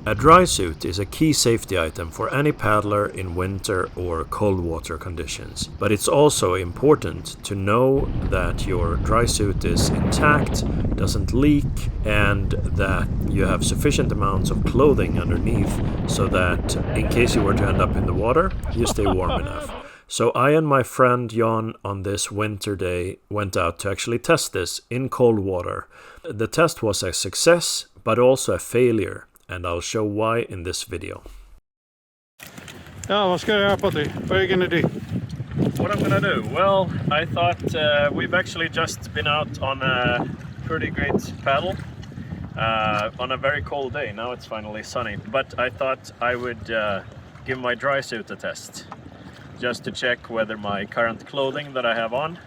A dry suit is a key safety item for any paddler in winter or cold water conditions, but it's also important to know that your dry suit is intact, doesn't leak, and that you have sufficient amounts of clothing underneath so that in case you were to end up in the water, you stay warm enough. So I and my friend John on this winter day went out to actually test this in cold water. The test was a success, but also a failure. And I'll show why in this video. Ja, vad ska du göra, Patrik? What are you gonna do? What I'm gonna do? Well, I thought we've actually just been out on a pretty great paddle on a very cold day. Now it's finally sunny, but I thought I would give my dry suit a test, just to check whether my current clothing that I have on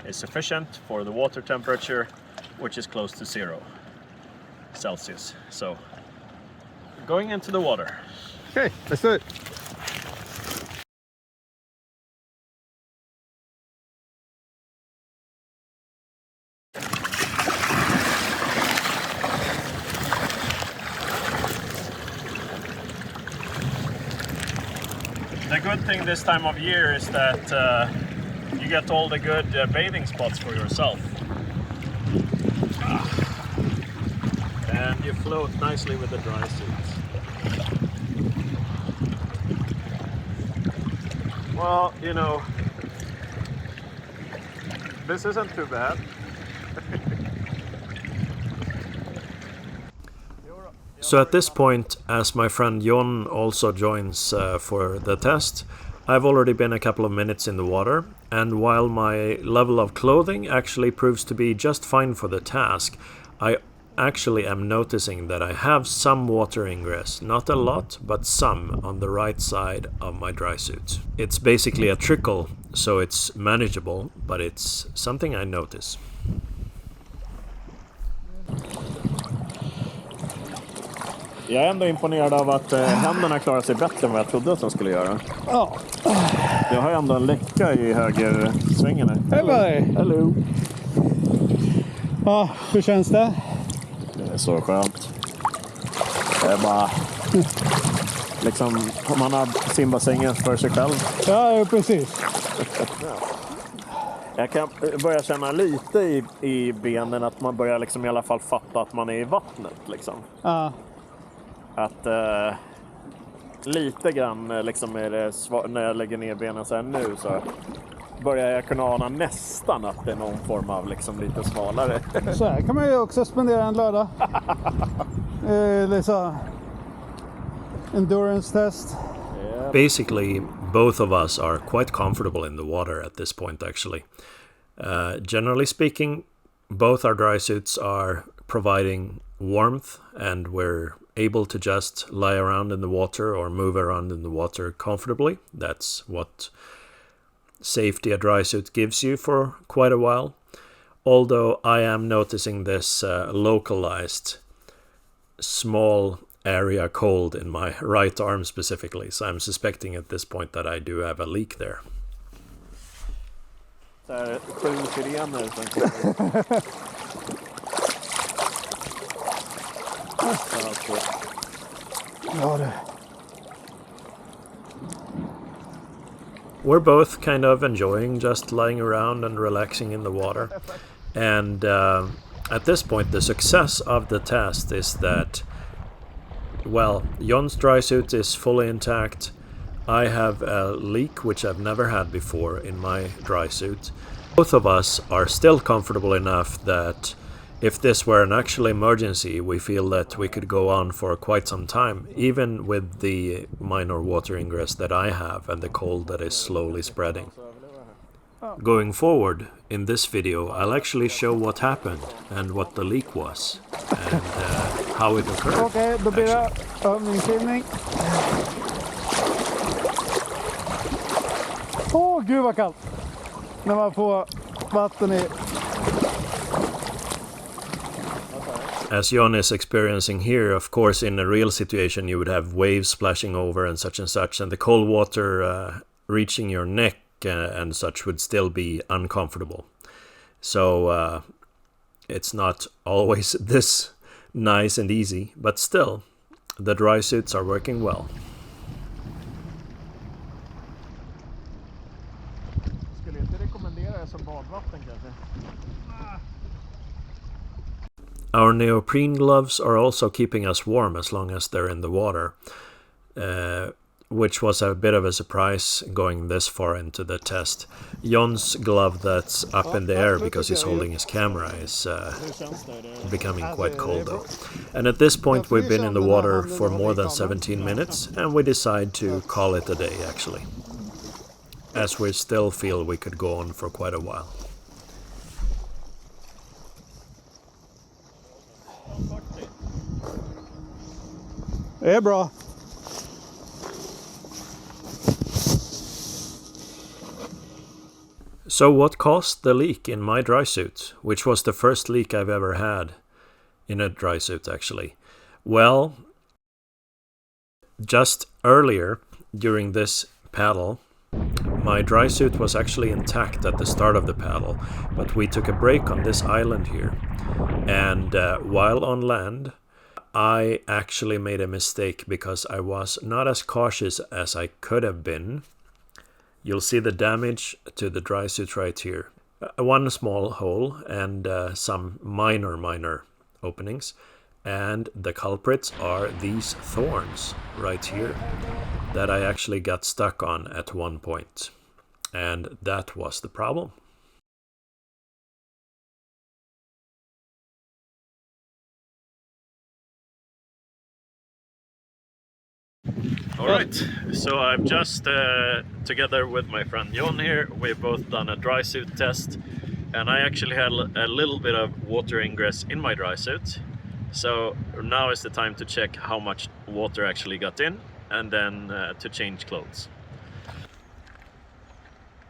is sufficient for the water temperature, which is close to 0 Celsius. So, going into the water. Okay, let's do it. The good thing this time of year is that you get all the good bathing spots for yourself. And you float nicely with the dry suits. Well, you know, this isn't too bad. So at this point, as my friend John also joins for the test, I've already been a couple of minutes in the water, and while my level of clothing actually proves to be just fine for the task, I actually am noticing that I have some water ingress, not a lot, but some on the right side of my dry suit. It's basically a trickle, so it's manageable, but it's something I notice. Jag är ändå imponerad av att händerna klarar sig bättre än vad jag trodde att de skulle göra. Ja. Jag har ändå en läcka i höger svängen här. Hej! Hello. Ja, hur känns det? Det är så skönt. Det är bara liksom man har simbassängen för sig själv. Ja, precis. Jag kan börja känna lite i benen att man börjar liksom i alla fall fatta att man är i vattnet liksom. Ja. Att lite grann liksom är det när jag lägger ner benen så här nu så börjar jag kunna ana nästan att det är någon form av liksom lite smalare. Så här kan man ju också spendera en lördag. Liksom endurance test. Yeah. Basically, both of us are quite comfortable in the water at this point actually. Generally speaking, both our dry suits are providing warmth and we're able to just lie around in the water or move around in the water comfortably. That's what safety a dry suit gives you for quite a while. Although I am noticing this localized small area cold in my right arm specifically, so I'm suspecting at this point that I do have a leak there. We're both kind of enjoying just lying around and relaxing in the water. And at this point, the success of the test is that, well, John's dry suit is fully intact. I have a leak, which I've never had before in my dry suit. Both of us are still comfortable enough that if this were an actual emergency, we feel that we could go on for quite some time, even with the minor water ingress that I have and the cold that is slowly spreading. Going forward, in this video, I'll actually show what happened and what the leak was and how it occurred. Okej, då blir det övningssimning. Åh, gud vad kallt! När man får vatten i. As John is experiencing here, of course, in a real situation, you would have waves splashing over and such, and the cold water reaching your neck and such would still be uncomfortable. So it's not always this nice and easy, but still, the dry suits are working well. Skulle inte rekommendera det som badvatten kanske. Our neoprene gloves are also keeping us warm as long as they're in the water, which was a bit of a surprise going this far into the test. John's glove that's up in the air because he's holding his camera is becoming quite cold though. And at this point we've been in the water for more than 17 minutes and we decide to call it a day actually, as we still feel we could go on for quite a while. Det är bra. So what caused the leak in my dry suit, which was the first leak I've ever had in a dry suit actually? Well, just earlier during this paddle, my dry suit was actually intact at the start of the paddle, but we took a break on this island here, and while on land I actually made a mistake because I was not as cautious as I could have been. You'll see the damage to the dry suit right here. One small hole and some minor openings. And the culprits are these thorns right here that I actually got stuck on at one point. And that was the problem. Alright, so I've just, together with my friend John here, we've both done a dry suit test, and I actually had a little bit of water ingress in my dry suit. So now is the time to check how much water actually got in, and then to change clothes.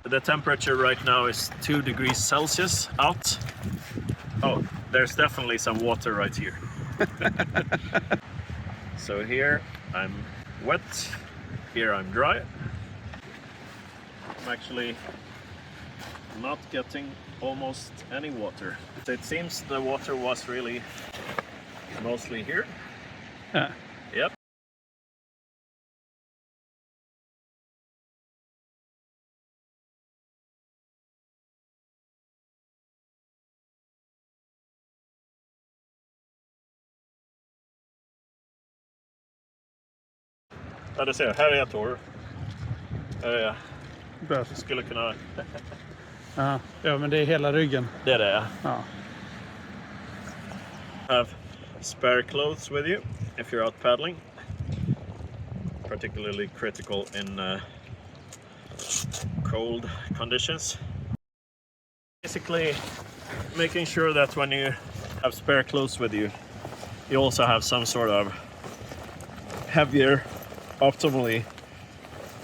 The temperature right now is 2 degrees Celsius out. Oh, there's definitely some water right here. So here I'm wet, here I'm dry. I'm actually not getting almost any water. It seems the water was really mostly here. Yep. Ja, du ser, här är ett år. Bra. Skulle kunna... Ja, men det är hela ryggen. Det är det, ja. Have spare clothes with you if you're out paddling. Particularly critical in cold conditions. Basically, making sure that when you have spare clothes with you, you also have some sort of heavier, optimally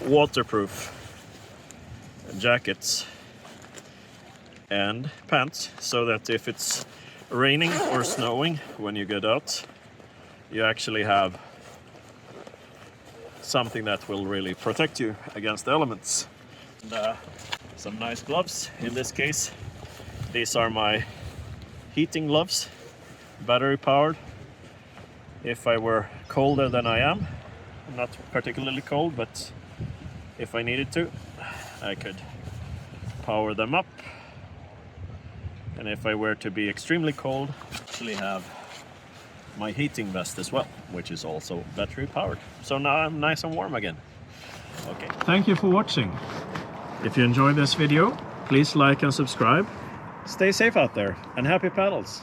waterproof jackets and pants, so that if it's raining or snowing when you get out, you actually have something that will really protect you against the elements. And, some nice gloves. In this case, these are my heating gloves, battery powered. If I were colder than I am, not particularly cold, but if I needed to, I could power them up. And if I were to be extremely cold, I actually have my heating vest as well, which is also battery powered. So now I'm nice and warm again. Okay. Thank you for watching. If you enjoyed this video, please like and subscribe. Stay safe out there and happy paddles.